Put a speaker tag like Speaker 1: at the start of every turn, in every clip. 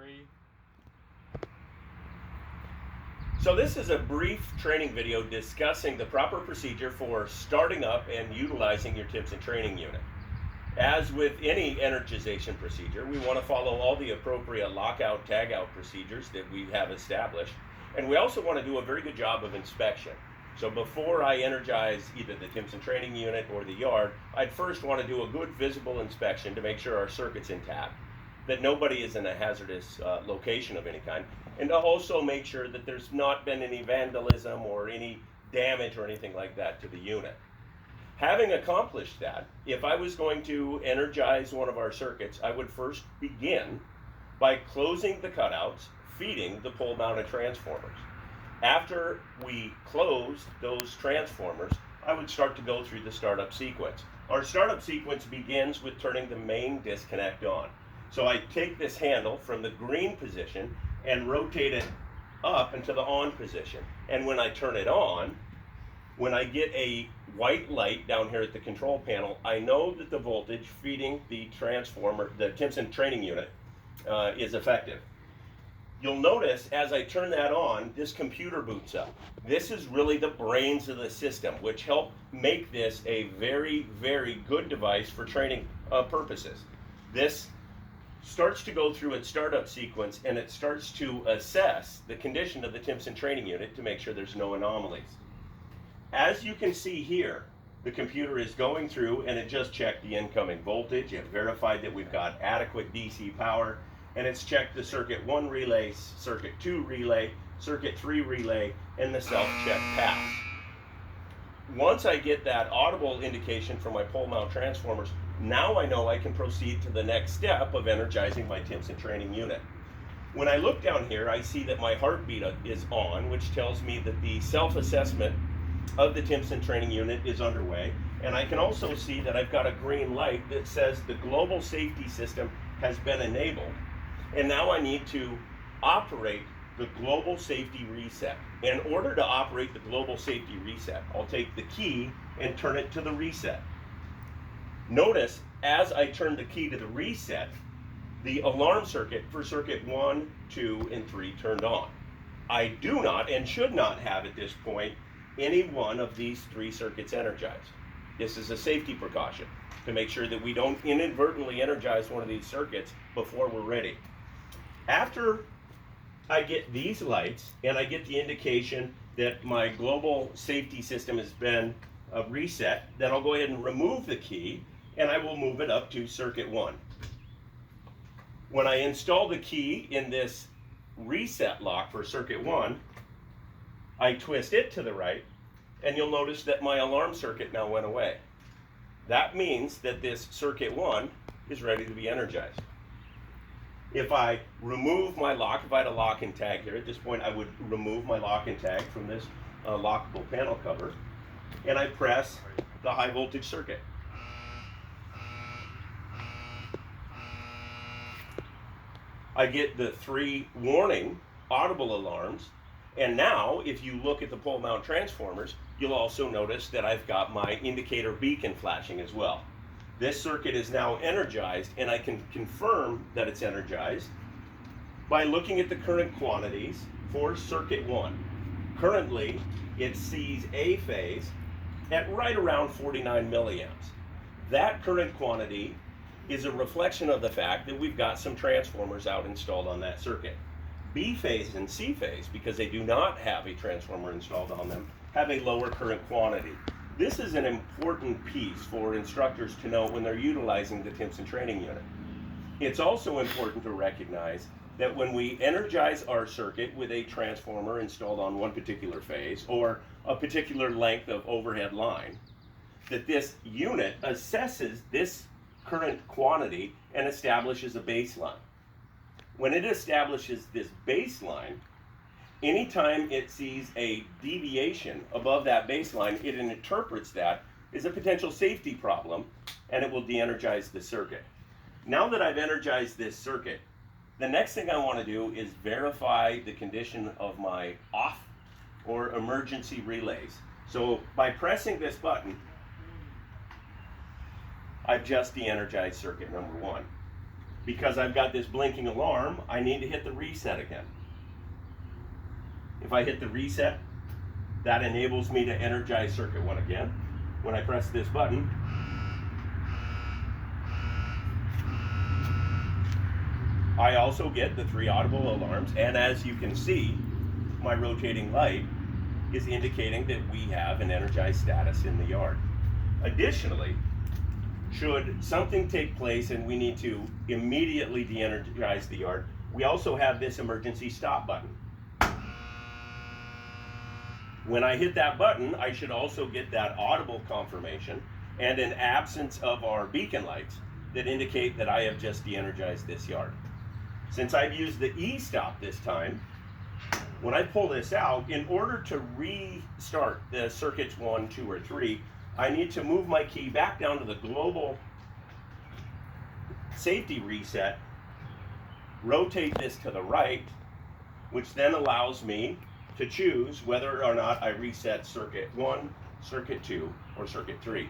Speaker 1: 3.
Speaker 2: So this is a brief training video discussing the proper procedure for starting up and utilizing your Timpson Training Unit. As with any energization procedure, we want to follow all the appropriate lockout, tagout procedures that we have established. And we also want to do a very good job of inspection. So before I energize either the Timpson Training Unit or the yard, I'd first want to do a good visible inspection to make sure our circuit's intact, that nobody is in a hazardous location of any kind, and to also make sure that there's not been any vandalism or any damage or anything like that to the unit. Having accomplished that, if I was going to energize one of our circuits, I would first begin by closing the cutouts, feeding the pole-mounted transformers. After we closed those transformers, I would start to go through the startup sequence. Our startup sequence begins with turning the main disconnect on. So I take this handle from the green position and rotate it up into the on position. And when I turn it on, when I get a white light down here at the control panel, I know that the voltage feeding the transformer, the Timpson Training Unit, is effective. You'll notice as I turn that on, this computer boots up. This is really the brains of the system, which help make this a very, very good device for training purposes. This starts to go through its startup sequence, and it starts to assess the condition of the Timpson Training Unit to make sure there's no anomalies. As you can see here, the computer is going through and it just checked the incoming voltage. It verified that we've got adequate DC power, and it's checked the circuit 1 relay, circuit 2 relay, circuit 3 relay, and the self-check pass. Once I get that audible indication from my pole mount transformers, now I know I can proceed to the next step of energizing my Timpson Training Unit. When I look down here, I see that my heartbeat is on, which tells me that the self-assessment of the Timpson Training Unit is underway. And I can also see that I've got a green light that says the global safety system has been enabled. And now I need to operate the global safety reset. In order to operate the global safety reset, I'll take the key and turn it to the reset. Notice as I turn the key to the reset, the alarm circuit for circuit 1, 2, and 3 turned on. I do not and should not have at this point any one of these 3 circuits energized. This is a safety precaution to make sure that we don't inadvertently energize one of these circuits before we're ready. After I get these lights and I get the indication that my global safety system has been reset, then I'll go ahead and remove the key and I will move it up to circuit 1. When I install the key in this reset lock for circuit 1, I twist it to the right, and you'll notice that my alarm circuit now went away. That means that this circuit 1 is ready to be energized. If I remove my lock, if I had a lock and tag here, at this point I would remove my lock and tag from this lockable panel cover, and I press the high voltage circuit. I get the 3 warning audible alarms, and now if you look at the pole mount transformers, you'll also notice that I've got my indicator beacon flashing as well. This circuit is now energized, and I can confirm that it's energized by looking at the current quantities for circuit 1. Currently, it sees A phase at right around 49 milliamps. That current quantity is a reflection of the fact that we've got some transformers out installed on that circuit. B phase and C phase, because they do not have a transformer installed on them, have a lower current quantity. This is an important piece for instructors to know when they're utilizing the Timpson Training Unit. It's also important to recognize that when we energize our circuit with a transformer installed on one particular phase or a particular length of overhead line, that this unit assesses this current quantity and establishes a baseline. When it establishes this baseline, anytime it sees a deviation above that baseline, it interprets that as a potential safety problem, and it will de-energize the circuit. Now that I've energized this circuit, the next thing I want to do is verify the condition of my off or emergency relays. So by pressing this button, I've just de-energized circuit number 1. because I've got this blinking alarm, I need to hit the reset again. If I hit the reset, that enables me to energize circuit 1 again. When I press this button, I also get the 3 audible alarms, and as you can see, my rotating light is indicating that we have an energized status in the yard. Additionally, should something take place and we need to immediately de-energize the yard, we also have this emergency stop button. When I hit that button, I should also get that audible confirmation and an absence of our beacon lights that indicate that I have just de-energized this yard. Since I've used the E-stop this time, when I pull this out, in order to restart the circuits 1, 2, or 3, I need to move my key back down to the global safety reset, rotate this to the right, which then allows me to choose whether or not I reset circuit 1, circuit 2, or circuit 3.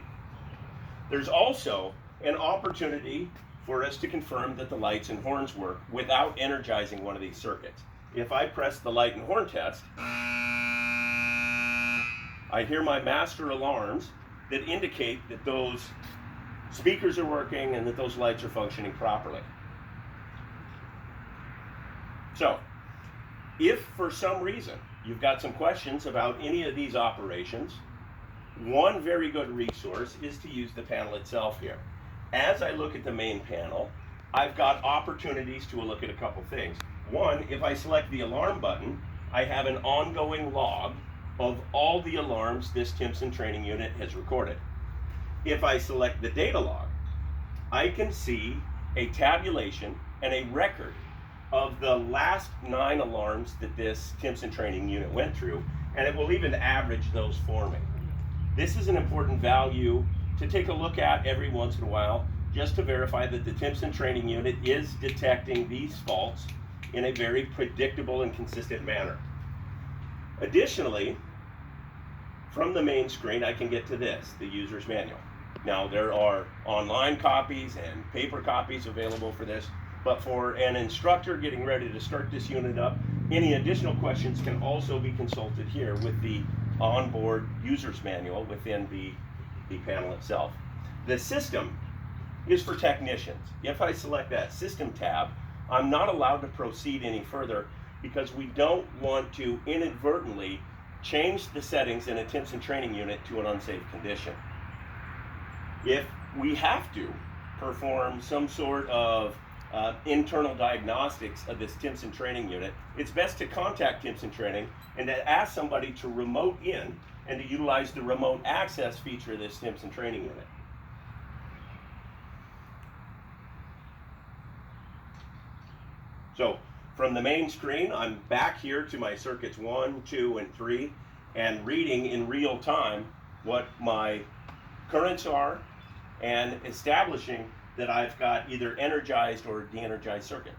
Speaker 2: There's also an opportunity for us to confirm that the lights and horns work without energizing one of these circuits. If I press the light and horn test, I hear my master alarms that indicate that those speakers are working and that those lights are functioning properly. So, if for some reason you've got some questions about any of these operations, one very good resource is to use the panel itself here. As I look at the main panel, I've got opportunities to look at a couple things. One, if I select the alarm button, I have an ongoing log of all the alarms this Timpson Training Unit has recorded. If I select the data log, I can see a tabulation and a record of the last 9 alarms that this Timpson Training Unit went through, and it will even average those for me. This is an important value to take a look at every once in a while, just to verify that the Timpson Training Unit is detecting these faults in a very predictable and consistent manner. Additionally, from the main screen, I can get to this, the user's manual. Now, there are online copies and paper copies available for this, but for an instructor getting ready to start this unit up, any additional questions can also be consulted here with the onboard user's manual within the panel itself. The system is for technicians. If I select that system tab, I'm not allowed to proceed any further because we don't want to inadvertently change the settings in a Timpson Training Unit to an unsafe condition. If we have to perform some sort of internal diagnostics of this Timpson Training Unit, it's best to contact Timpson Training and to ask somebody to remote in and to utilize the remote access feature of this Timpson Training Unit. So from the main screen, I'm back here to my circuits 1, 2, and 3 and reading in real time what my currents are and establishing that I've got either energized or de-energized circuits.